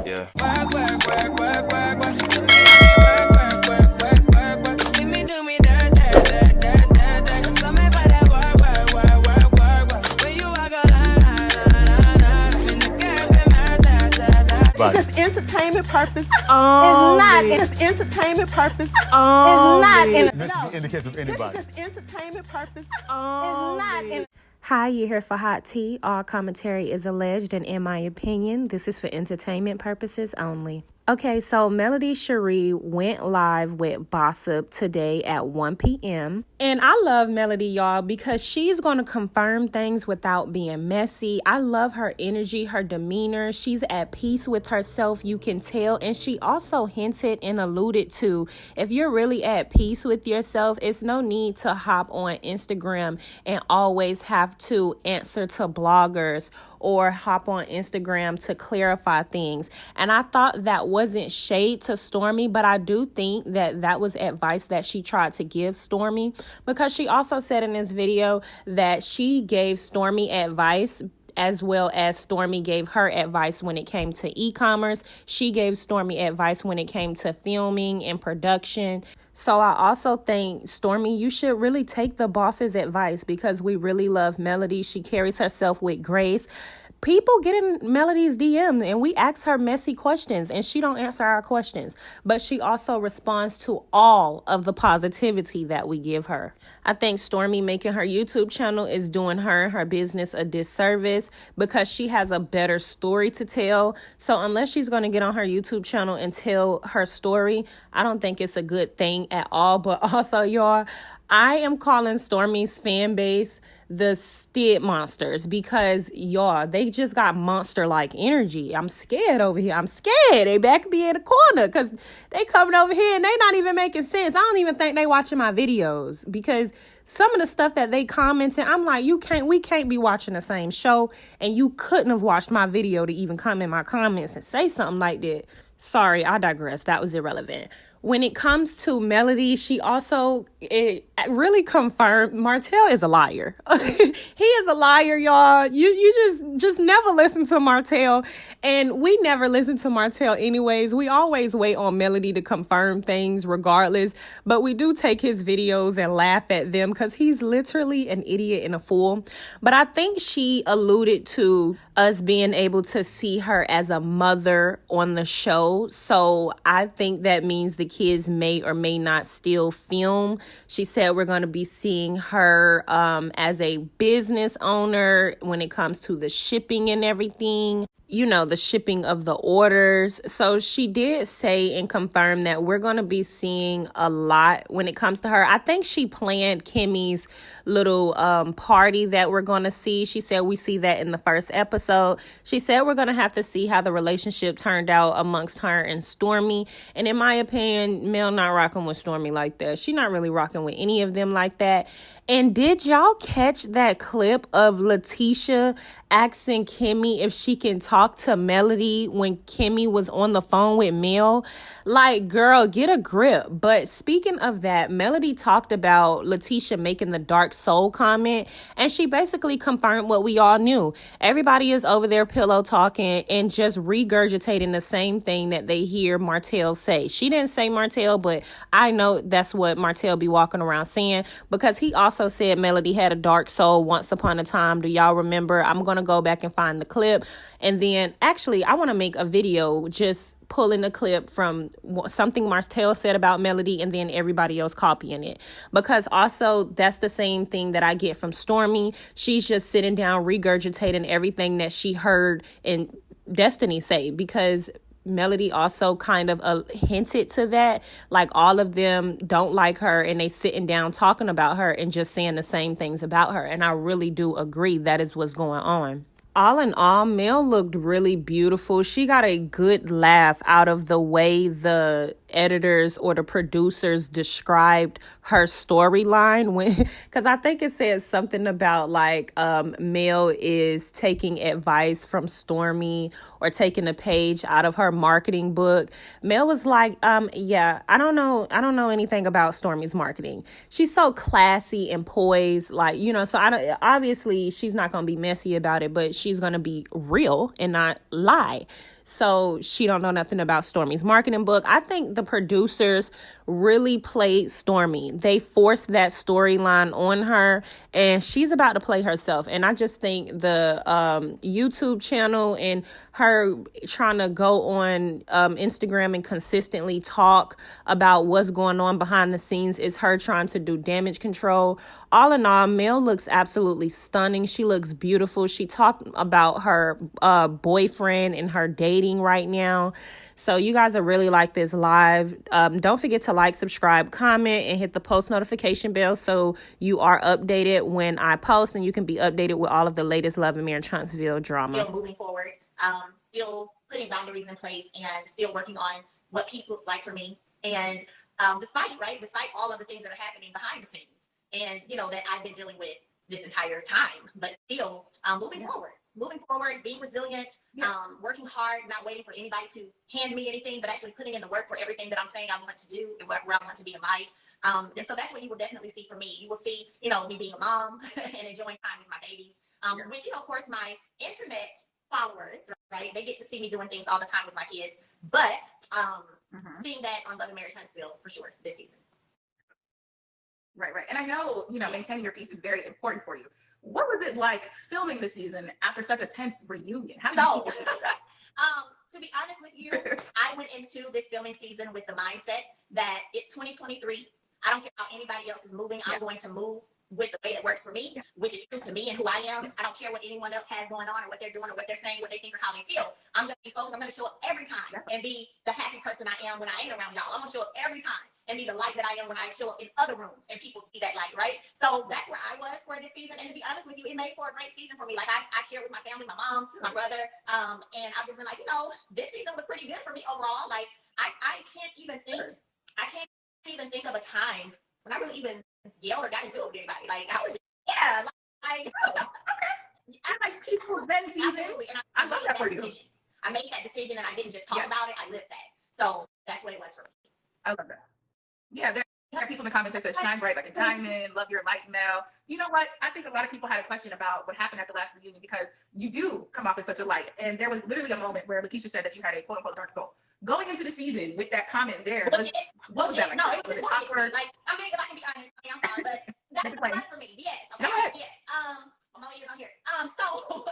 Yeah. Work, work, work, work, work, work. To me, work, work, work, work, work, work. See me do me dirt, dirt, dirt, dirt, dirt, dirt. Cause I'm about that work, work, work, work, work, work. When you walk a line, in the cafe, It's just entertainment purpose. It's not. It's just entertainment purpose. It's not. In the case of anybody. This is just entertainment purpose. It's not. Hi, you're here for Hot Tea. All commentary is alleged, and in my opinion, this is for entertainment purposes only. Okay, so Melody Cherie went live with Bossip today at 1 p.m. And I love Melody, y'all, because she's going to confirm things without being messy. I love her energy, her demeanor. She's at peace with herself, you can tell. And she also hinted and alluded to, if you're really at peace with yourself, it's no need to hop on Instagram and always have to answer to bloggers or hop on Instagram to clarify things. And I thought that wasn't shade to Stormy, but I do think that that was advice that she tried to give Stormy, because she also said in this video that she gave Stormy advice as well as Stormy gave her advice when it came to e-commerce. She gave Stormy advice when it came to filming and production. So I also think, Stormy, you should really take the boss's advice, because we really love Melody. She carries herself with grace. People get in Melody's DM and we ask her messy questions and she don't answer our questions, but she also responds to all of the positivity that we give her. I think Stormy making her YouTube channel is doing her and her business a disservice, because she has a better story to tell. So unless she's going to get on her YouTube channel and tell her story, I don't think it's a good thing at all. But also, y'all, I am calling Stormy's fan base the Stid Monsters, because y'all, they just got monster-like energy. I'm scared over here. I'm scared. They back me in the corner because they coming over here and they not even making sense. I don't even think they watching my videos, because some of the stuff that they commenting, I'm like, we can't be watching the same show, and you couldn't have watched my video to even come in my comments and say something like that. Sorry, I digress. That was irrelevant. When it comes to Melody, she also really confirmed Martell is a liar. He is a liar, y'all. You just never listen to Martell. And we never listen to Martell anyways. We always wait on Melody to confirm things regardless. But we do take his videos and laugh at them, because he's literally an idiot and a fool. But I think she alluded to us being able to see her as a mother on the show. So I think that means the kids may or may not still film. She said we're going to be seeing her as a business owner when it comes to the shipping and everything. You know, the shipping of the orders. So she did say and confirm that we're going to be seeing a lot when it comes to her. I think she planned Kimmy's little party that we're going to see. She said we see that in the first episode. She said we're going to have to see how the relationship turned out amongst her and Stormy. And in my opinion, Mel not rocking with Stormy like that. She not really rocking with any of them like that. And did y'all catch that clip of Letitia asking Kimmy if she can talk to Melody when Kimmy was on the phone with Mel? Like, girl, get a grip. But speaking of that, Melody talked about Letitia making the dark soul comment, and she basically confirmed what we all knew. Everybody is over there pillow talking and just regurgitating the same thing that they hear Martell say. She didn't say Martell, but I know that's what Martell be walking around saying, because he also said Melody had a dark soul once upon a time. Do y'all remember? I'm going to go back and find the clip. And then actually, I want to make a video just pulling a clip from something Martell said about Melody and then everybody else copying it. Because also, that's the same thing that I get from Stormy. She's just sitting down regurgitating everything that she heard in Destiny say, because Melody also kind of hinted to that. Like, all of them don't like her and they sitting down talking about her and just saying the same things about her. And I really do agree that is what's going on. All in all, Mel looked really beautiful. She got a good laugh out of the way the editors or the producers described her storyline, when, because I think it says something about like Mel is taking advice from Stormy or taking a page out of her marketing book. Mel was like, yeah, I don't know anything about Stormy's marketing. She's so classy and poised, like, you know, so obviously she's not gonna be messy about it, but she's gonna be real and not lie. so she don't know nothing about Stormi's marketing book. I think the producers really played Stormi. They forced that storyline on her, and she's about to play herself. And I just think the YouTube channel and her trying to go on Instagram and consistently talk about what's going on behind the scenes is her trying to do damage control. All in all, Mel looks absolutely stunning. She looks beautiful. She talked about her boyfriend and her dating right now. So you guys are really like this live. Don't forget to like, subscribe, comment, and hit the post notification bell so you are updated when I post, and you can be updated with all of the latest Love and Marriage Huntsville drama. Still moving forward, still putting boundaries in place, and still working on what peace looks like for me. And despite all of the things that are happening behind the scenes, and that I've been dealing with this entire time, but still moving forward, being resilient, working hard, not waiting for anybody to hand me anything, but actually putting in the work for everything that I'm saying I want to do and where I want to be in life. And so that's what you will definitely see from me. You will see, me being a mom and enjoying time with my babies, which, of course, my internet followers, right, they get to see me doing things all the time with my kids, but seeing that on Love and Marriage Huntsville for sure this season. Right. And I know, maintaining your peace is very important for you. What was it like filming the season after such a tense reunion? How did you to be honest with you, I went into this filming season with the mindset that it's 2023. I don't care how anybody else is moving. I'm going to move with the way that works for me, which is true to me and who I am. I don't care what anyone else has going on or what they're doing or what they're saying, what they think or how they feel. I'm going to be focused. I'm going to show up every time and be the happy person I am when I ain't around y'all. I'm going to show up every time and be the light that I am when I show up in other rooms and people see that light, right? So that's where I was for this season. And to be honest with you, it made for a great season for me. Like I shared with my family, my mom, my brother, and I've just been like, this season was pretty good for me overall. Like I can't even think of a time when I really even yelled or got into it with anybody. Like I was just, okay. I like peaceful then season. Absolutely. And I love that for you. I made that decision and I didn't just talk about it. I lived that. So that's what it was for me. I love that. Yeah, there are people in the comments that said shine bright like a diamond, love your light now. You know what? I think a lot of people had a question about what happened at the last reunion because you do come off as such a light. And there was literally a moment where Lakeisha said that you had a quote unquote dark soul. Going into the season with that comment there, what was that like? No, it was awkward. Like, if I can be honest, I'm sorry, but that's for me. Yes. Okay. Go ahead. Yes. My mom is on here. So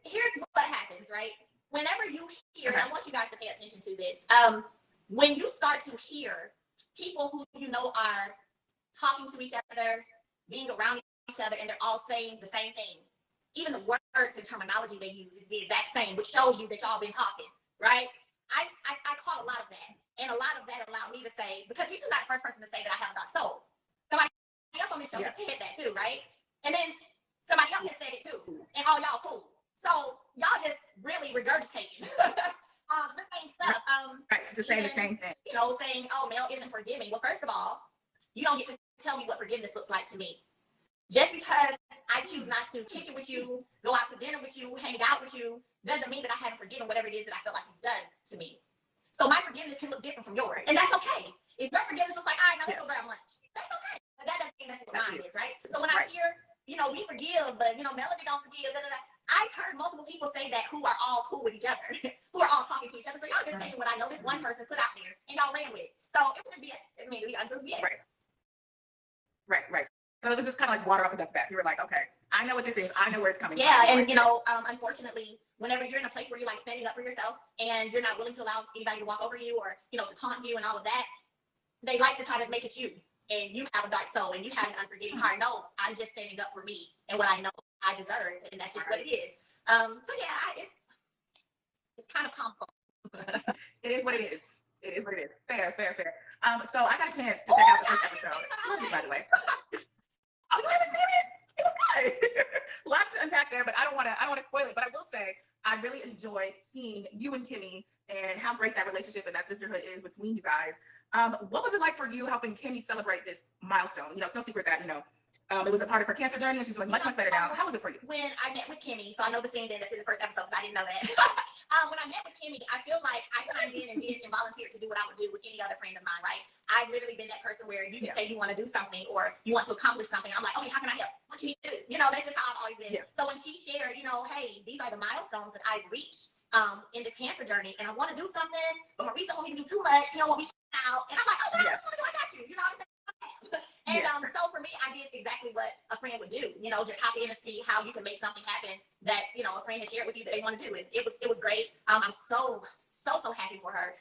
here's what happens, right? Whenever you hear, and I want you guys to pay attention to this, when you start to hear people who are talking to each other, being around each other, and they're all saying the same thing, even the words and terminology they use is the exact same, which shows you that y'all been talking. Right? I caught a lot of that. And a lot of that allowed me to say, because he's just not the first person to say that I have a dark soul. Somebody else on the show has said that too, right? And then somebody else has said it too. And all y'all cool. So y'all just really regurgitating the same stuff. Right, just saying the same thing. Saying, Mel isn't forgiving. Well, first of all, you don't get to tell me what forgiveness looks like to me. Just because I choose not to kick it with you, go out to dinner with you, hang out with you, doesn't mean that I haven't forgiven whatever it is that I feel like you've done to me. So my forgiveness can look different from yours. And that's okay. If your forgiveness looks like, all right, now let's go grab lunch. That's okay. But that doesn't mean that's what mine is, right? So when I hear, we forgive, but, Melody don't forgive, I've heard multiple people say that who are all cool with each other, who are all talking to each other. So y'all just taking what I know this one person put out there and y'all ran with it. So it was BS. I mean, to be honest, it was BS. Right. So it was just kind of like water off a duck's back. You were like, okay, I know what this is. I know where it's coming from. Yeah, and unfortunately, whenever you're in a place where you're like standing up for yourself and you're not willing to allow anybody to walk over you or, to taunt you and all of that, they like to try to make it you. And you have a dark soul and you have an unforgiving heart. No, I'm just standing up for me and what I know I deserve, and that's just what it is. So yeah, it's kind of complex. It is what it is. It is what it is. Fair. So I got a chance to check out the first episode. Love you, by the way. Oh, you haven't seen it? It was good. Lots to unpack there, but I don't want to spoil it. But I will say I really enjoyed seeing you and Kimmy and how great that relationship and that sisterhood is between you guys. What was it like for you helping Kimmy celebrate this milestone? It's no secret that it was a part of her cancer journey, and she's doing much better now. How was it for you? When I met with Kimmy, so I know the scene that's in the first episode because I didn't know that. When I met with Kimmy, I feel like I chimed in and volunteered to do what I would do with any other friend of mine, right? I've literally been that person where you can say you want to do something or you want to accomplish something. I'm like, okay, how can I help? What you need to do? That's just how I've always been. Yeah. So when she shared, hey, these are the milestones that I've reached in this cancer journey, and I want to do something, but Marisa won't even do too much. You know, won't be out, and I'm like, oh, what you want to do? I got you. You know what I'm saying? And so for me, I did exactly what a friend would do. You know, just hop in and see how you can make something happen that a friend has shared with you that they want to do. And it was great. I'm so happy for her.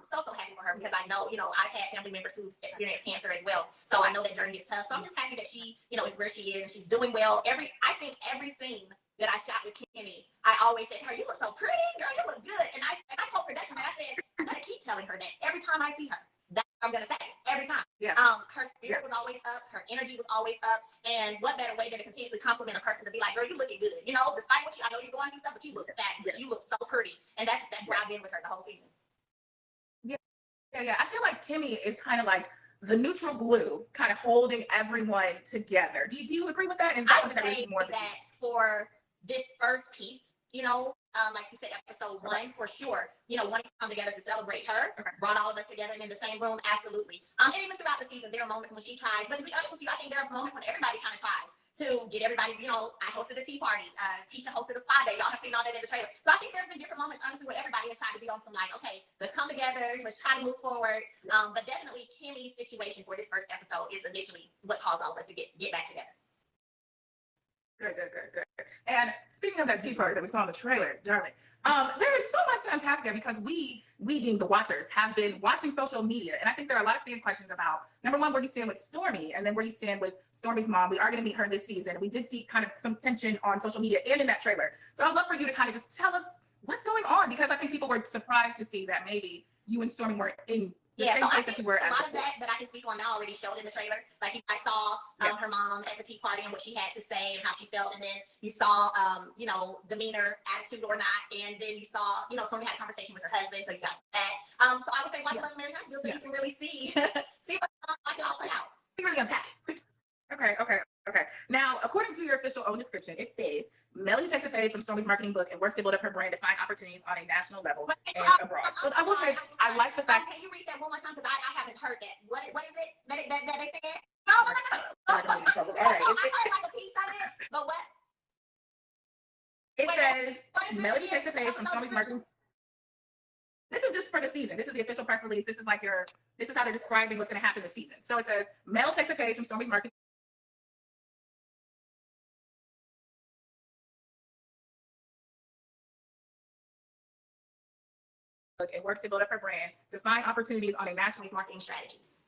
So happy for her because I know I've had family members who've experienced cancer as well. So I know that journey is tough. So I'm just happy that she is where she is and she's doing well. I think every scene that I shot with Kimmy, I always said to her, "You look so pretty, girl. You look good." And I told production that I said, "I'm gonna keep telling her that every time I see her." That's what I'm gonna say every time. Yeah. Her spirit was always up, her energy was always up, and what better way than to continuously compliment a person to be like, "Girl, you looking good." Despite what I know you're going through stuff, but you look fabulous. You look so pretty, and that's where I've been with her the whole season. Yeah. I feel like Kimmy is kind of like the neutral glue, kind of holding everyone together. Do you agree with that? Is that I would say that for this first piece, like you said, episode 1, for sure, wanting to come together to celebrate her, brought all of us together and in the same room, absolutely. And even throughout the season, there are moments when she tries, but to be honest with you, I think there are moments when everybody kind of tries to get everybody, I hosted a tea party, Tisha hosted a spa day, y'all have seen all that in the trailer. So I think there's been different moments, honestly, where everybody has tried to be on some like, okay, let's come together, let's try to move forward. But definitely Kimmy's situation for this first episode is initially what caused all of us to get back together. Good. And speaking of that tea party that we saw in the trailer, darling, there is so much to unpack there because we being the watchers have been watching social media, and I think there are a lot of fan questions about, number one, where you stand with Stormi, and then where you stand with Stormi's mom. We are going to meet her this season. We did see kind of some tension on social media and in that trailer. So I'd love for you to kind of just tell us what's going on, because I think people were surprised to see that maybe you and Stormi weren't in the same place that you were. A lot of that I can speak on now already showed in the trailer. Like I saw her mom at the tea party and what she had to say and how she felt, and then you saw demeanor, attitude or not, and then you saw Stormi had a conversation with her husband, so you got that. So I would say watch Love and Marriage Hospital so you can really see watch it all play out. Really unpack. Okay. Now, according to your official own description, it says Melody takes a page from Stormi's marketing book and works to build up her brand to find opportunities on a national level and abroad. So I will say, I like the fact. Can you read that one more time? Because I haven't heard that. What is it that they said? No. All right. I heard like a piece of it, but what? It says Melody takes a page from Stormi's marketing. This is just for the season. This is the official press release. This is how they're describing what's going to happen this season. So it says Mel takes a page from Stormi's marketing. And works to build up her brand to find opportunities on a national marketing strategies.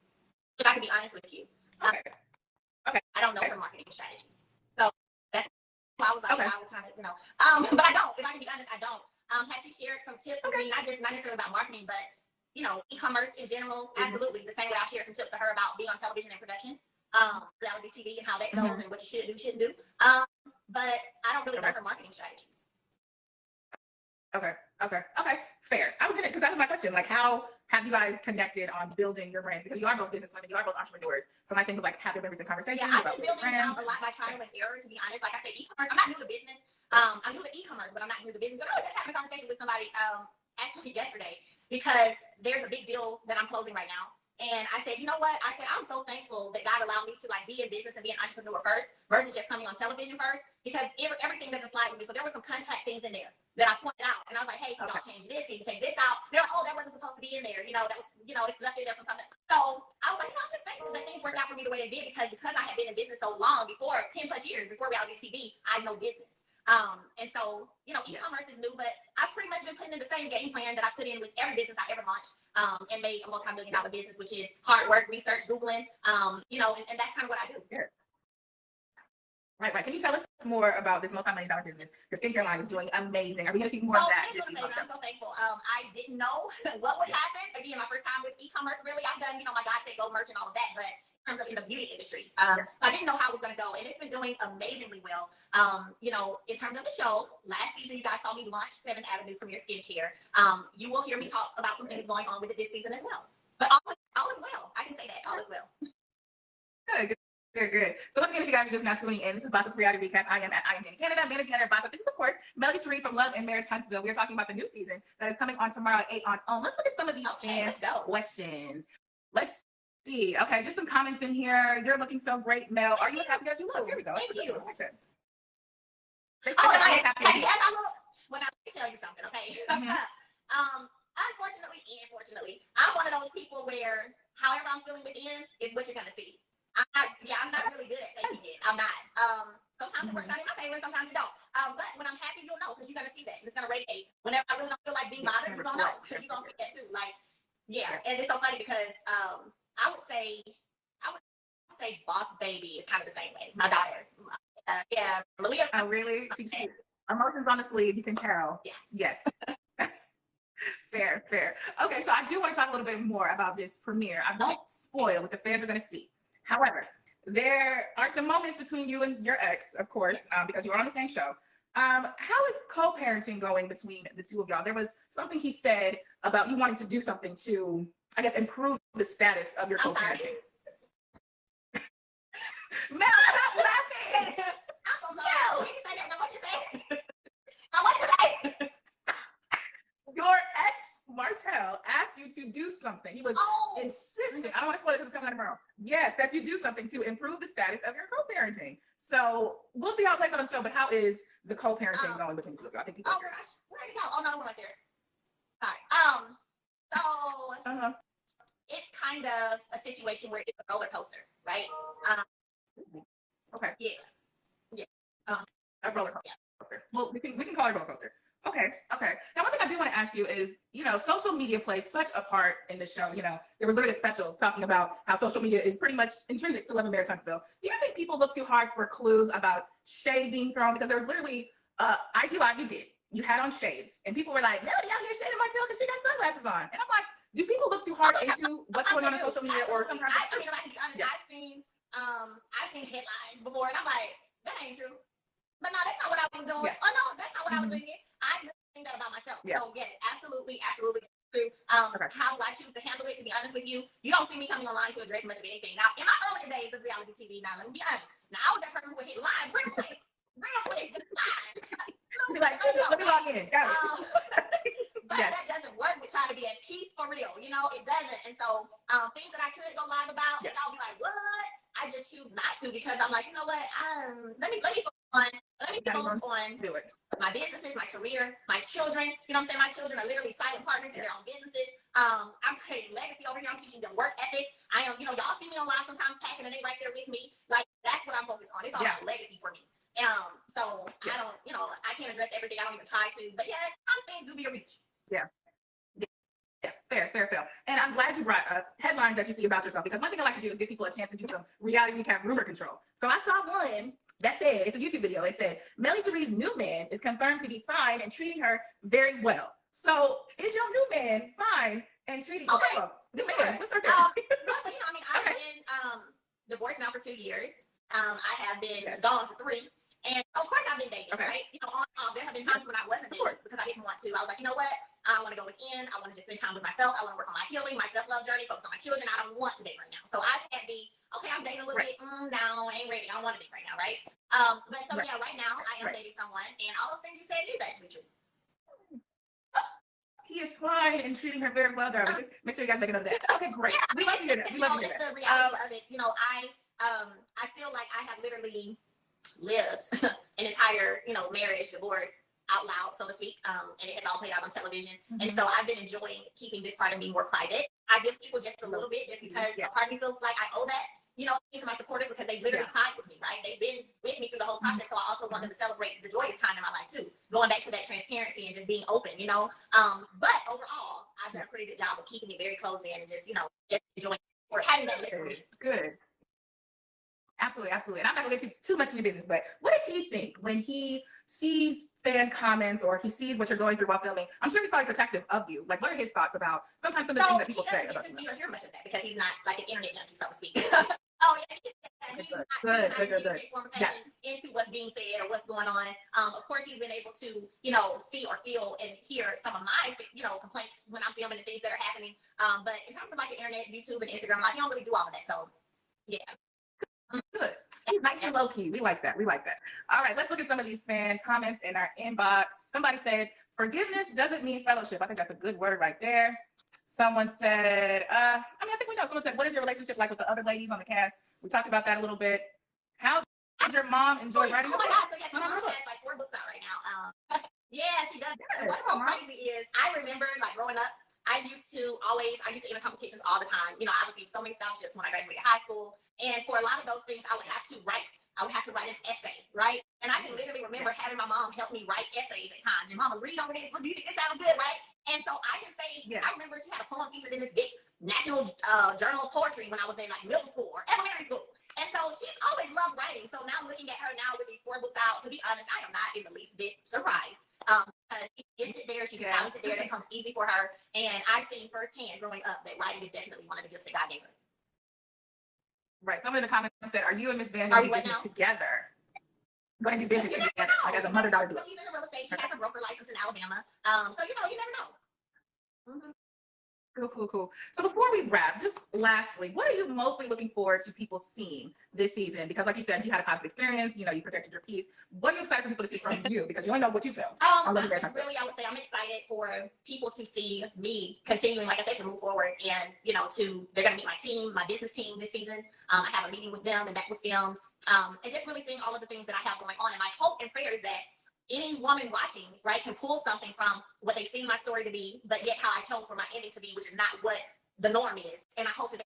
If I can be honest with you, okay. I don't know her marketing strategies, so that's why I was like, I was trying to, but I don't. If I can be honest, I don't. Has she shared some tips with me? Not necessarily about marketing, but e-commerce in general? Absolutely. The same way I shared some tips to her about being on television and production, reality TV and how that goes and what you should do, shouldn't do. But I don't really know her marketing strategies. Okay. Fair. Because that was my question. Like, how have you guys connected on building your brands? Because you are both businesswomen, you are both entrepreneurs. So my thing was like, have there been recent conversations? Yeah, I've been building a lot by trial and error, to be honest. Like I said, e-commerce, I'm not new to business. I'm new to e-commerce, but I'm not new to business. And I was just having a conversation with somebody actually yesterday, because there's a big deal that I'm closing right now. And I said, you know what? I said, I'm so thankful that God allowed me to be in business and be an entrepreneur first versus just coming on television first, because everything doesn't slide with me. So there were some contract things in there that I pointed out, and I was like, hey, can y'all change this? Can you take this out? They're like, oh, that wasn't supposed to be in there. That was, it's left in there from something. So I was like, I'm just thankful that things worked out for me the way they did, because I had been in business so long, before 10 plus years before reality TV, I know business. And so, e-commerce is new, but I've pretty much been putting in the same game plan that I put in with every business I ever launched, and made a multi-million-dollar business, which is hard work, research, Googling, and that's kind of what I do. Yeah. Right. Can you tell us more about this multi-million-dollar business? Your skincare line is doing amazing. Are we going to see more of that? I'm so thankful. I didn't know what would happen. Again, my first time with e-commerce, really. I've done, my God said go merch and all of that, but in terms of in the beauty industry, so I didn't know how it was going to go, and it's been doing amazingly well. In terms of the show, last season you guys saw me launch 7th Avenue Premier Skincare. You will hear me talk about some things going on with it this season as well. But all is well. I can say that all is well. Good. So once again, if you guys are just now tuning in, this is Bossup's Reality Recap. I am at I Am Danny Canada, managing editor of Bossup. This is, of course, Melody Sheree from Love and Marriage Huntsville. We are talking about the new season that is coming on tomorrow at 8 on OWN. Let's look at some of these fan questions. Let's see. Okay, just some comments in here. You're looking so great, Mel. Are you as happy as you look? Here we go. Thank you. Like I said. Am I as happy as I look? Well, now let me tell you something, okay? Unfortunately and fortunately, I'm one of those people where however I'm feeling within is what you're gonna see. I'm not really good at faking it. I'm not. Sometimes it works out in my favor, sometimes it don't. But when I'm happy, you'll know because you're gonna see that and it's gonna radiate. Whenever I really don't feel like being bothered, you're gonna know because you're gonna see that too. Like, yeah, and it's so funny because I would say boss baby is kind of the same way. My daughter, yeah, Malia's. Oh, really? Emotions on the sleeve, you can tell. Yeah. Yes. Fair. Okay, so I do want to talk a little bit more about this premiere. I won't spoil what the fans are going to see. However, there are some moments between you and your ex, of course, because you were on the same show. How is co-parenting going between the two of y'all? There was something he said about you wanting to do something to, I guess, improve the status of your co-parenting. Mel, stop laughing! I'm so sorry. No. Did you say that? Now what you say? Now what you say? Your ex, Martell, asked you to do something. He was insistent. I don't want to spoil it because it's coming out tomorrow. Yes, that you do something to improve the status of your co-parenting. So we'll see how it plays on the show, but how is the co-parenting going between the two of you? I think people are curious. Gosh. Where'd it go? Oh, no, we're right there. All right. So it's kind of a situation where it's a roller coaster, right? Okay. Yeah. A roller coaster. Yeah. Well, we can call it a roller coaster. Okay. Now, one thing I do want to ask you is, social media plays such a part in the show. There was literally a special talking about how social media is pretty much intrinsic to Love and Marriage Huntsville. Do you think people look too hard for clues about shade being thrown? Because there was literally IG Live you had on shades, and people were like, Melody out here shading Martell because she got sunglasses on. And I'm like, do people look too hard into what's going on social media? Or sometimes I mean, if I can be honest, I've seen headlines before, and I'm like, that ain't true. But no, that's not what I was doing. Yes. Oh no, that's not what I was thinking. I just think that about myself. Yeah. So yes, absolutely true. How do I choose to handle it? To be honest with you, you don't see me coming online to address much of anything. Now, in my earlier days of reality TV, now let me be honest. Now I was that person who would hit live real quick, just live. Be like, let me log in. Got it. But that doesn't work with trying to be at peace for real. It doesn't. And so things that I could go live about, I'll be like, what? I just choose not to because I'm like, you know what? Let me focus on my businesses, my career, my children. You know what I'm saying? My children are literally silent partners in their own businesses. I'm creating legacy over here. I'm teaching them work ethic. I am, y'all see me on live sometimes packing and they right there with me. Like, that's what I'm focused on. It's all about legacy for me. So I don't, I can't address everything. I don't even try to. But yeah, sometimes things do be a reach. Yeah. Fair. And I'm glad you brought up headlines that you see about yourself, because one thing I like to do is give people a chance to do some reality recap rumor control. So I saw one that said, it's a YouTube video. It said, Melly Cherie's new man is confirmed to be fine and treating her very well. So is your new man fine and treating you well? New man, what's her name? I've been divorced now for 2 years. I have been gone for 3. And of course I've been dating, right? There have been times when I wasn't dating because I didn't want to. I was like, you know what? I want to go within. I want to just spend time with myself. I want to work on my healing, my self-love journey, focus on my children. I don't want to date right now. So I've had I'm dating a little bit. No, I ain't ready. I don't want to date right now, right? But so yeah, right now I am dating someone, and all those things you said is actually true. He is fine and treating her very well, darling. Just make sure you guys make a note of that. Okay, great. We love to hear that. We love to hear that. The reality of it, I feel like I have literally lived an entire, marriage, divorce out loud, so to speak, and it has all played out on television. And so I've been enjoying keeping this part of me more private. I give people just a little bit, just because a part of me feels like I owe that, to my supporters, because they literally cried with me, right? They've been with me through the whole process, so I also want them to celebrate the joyous time in my life too. Going back to that transparency and just being open, But overall, I've done a pretty good job of keeping it very closed in and just, just enjoying or having that list for me. Good. Absolutely. And I'm not going to get too much in your business, but what does he think when he sees fan comments or he sees what you're going through while filming? I'm sure he's probably protective of you. Like, what are his thoughts about sometimes some of the things that people say about you? He doesn't get to see or hear much of that because he's not like an internet junkie, so to speak. He's not good. Yes. Into what's being said or what's going on. Of course, he's been able to, see or feel and hear some of my, complaints when I'm filming and things that are happening. But in terms of like the internet, YouTube, and Instagram, like, he don't really do all of that. So, yeah. Good. He's nice and low key. We like that. All right, let's look at some of these fan comments in our inbox. Somebody said, forgiveness doesn't mean fellowship. I think that's a good word right there. Someone said, I think we know. Someone said, what is your relationship like with the other ladies on the cast? We talked about that a little bit. How did your mom enjoy writing the book? Oh my gosh, so yes, my mom has like 4 books out right now. Yeah, she does. And what's so crazy is I remember like growing up, I used to enter competitions all the time. You know, I received so many scholarships when I graduated high school. And for a lot of those things, I would have to write. I would have to write an essay, right? And I can literally remember having my mom help me write essays at times. And mama, read over this. Look, do you think this sounds good, right? And so I can say, I remember she had a poem featured in this big national journal of poetry when I was in like middle school or elementary school. And so she's always loved writing. So now looking at her now with these 4 books out, to be honest, I am not in the least bit surprised. She's gifted there, she's talented there, that comes easy for her. And I've seen firsthand growing up that writing is definitely one of the gifts that God gave her. Right. Someone in the comments said, "Are you and Miss Van doing business together?" Going to do business together, like as a mother-daughter duo. She's in real estate. She has a broker license in Alabama. So you never know. Mm-hmm. Cool. So before we wrap, just lastly, what are you mostly looking forward to people seeing this season? Because like you said, you had a positive experience, you protected your peace. What are you excited for people to see from you? Because you only know what you feel. I would say I'm excited for people to see me continuing, like I said, to move forward. And, they're going to meet my team, my business team this season. I have a meeting with them and that was filmed. And just really seeing all of the things that I have going on. And my hope and prayer is that any woman watching, right, can pull something from what they've seen my story to be, but yet how I chose for my ending to be, which is not what the norm is. And I hope that,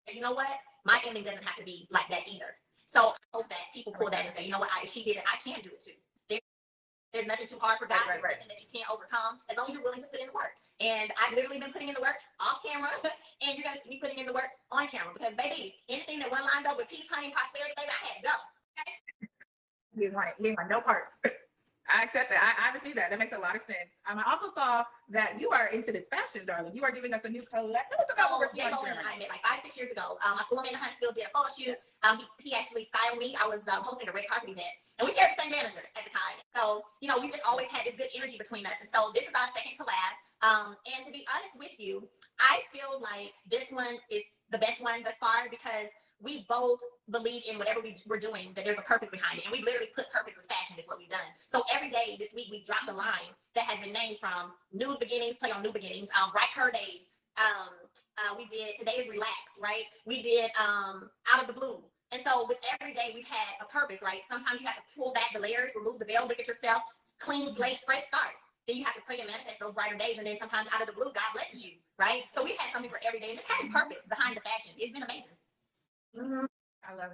my ending doesn't have to be like that either. So I hope that people pull that and say, if she did it, I can do it too. There's nothing too hard for God. There's nothing that you can't overcome as long as you're willing to put in the work. And I've literally been putting in the work off camera, and you're going to see me putting in the work on camera because, baby, anything that one lined up with peace, honey, and prosperity, baby, I had to go. Okay? You didn't want no parts. I accept that. I received that. That makes a lot of sense. I also saw that you are into this fashion, darling. You are giving us a new collection. So, Jay Bowen and I met like 5-6 years ago. I flew him into Huntsville, did a photo shoot. He actually styled me. I was hosting a red carpet event, and we shared the same manager at the time. So, we just always had this good energy between us. And so this is our second collab. And to be honest with you, I feel like this one is the best one thus far because we both believe in whatever we're doing, that there's a purpose behind it. And we literally put purpose with fashion is what we've done. So every day this week, we dropped a line that has been named from Nude Beginnings, Play on New Beginnings, Bright Her Days. We did Today is Relax, right? We did Out of the Blue. And so with every day we've had a purpose, right? Sometimes you have to pull back the layers, remove the veil, look at yourself, clean slate, fresh start. Then you have to pray and manifest those brighter days. And then sometimes out of the blue, God blesses you, right? So we've had something for every day and just having purpose behind the fashion. It's been amazing. Mm-hmm. I love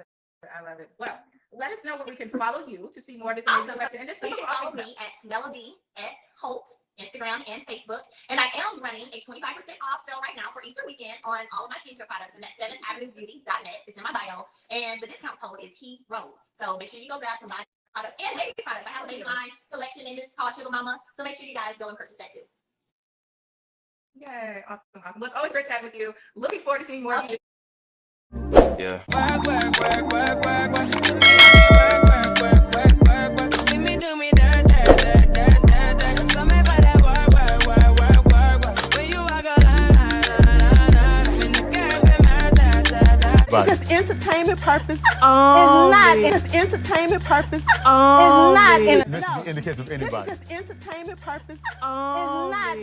it. Well, let us know where we can follow you to see more of this. Awesome. And just you can follow me at Melody S. Holt, Instagram and Facebook. And I am running a 25% off sale right now for Easter weekend on all of my skincare products. And that's 7avenuebeauty.net. It's in my bio. And the discount code is HeRose. So make sure you go grab some products and baby products. I have a baby line collection in this called Sugar Mama. So make sure you guys go and purchase that too. Yay. Awesome. Well, it's always great chatting with you. Looking forward to seeing more of you. Yeah. Work. See me do me dirt. So me for that work. When you walk a line. In the cafe, It's just entertainment purpose. It's not. It's just entertainment purpose. It's not. In the case of anybody. It's just entertainment purpose. It's not.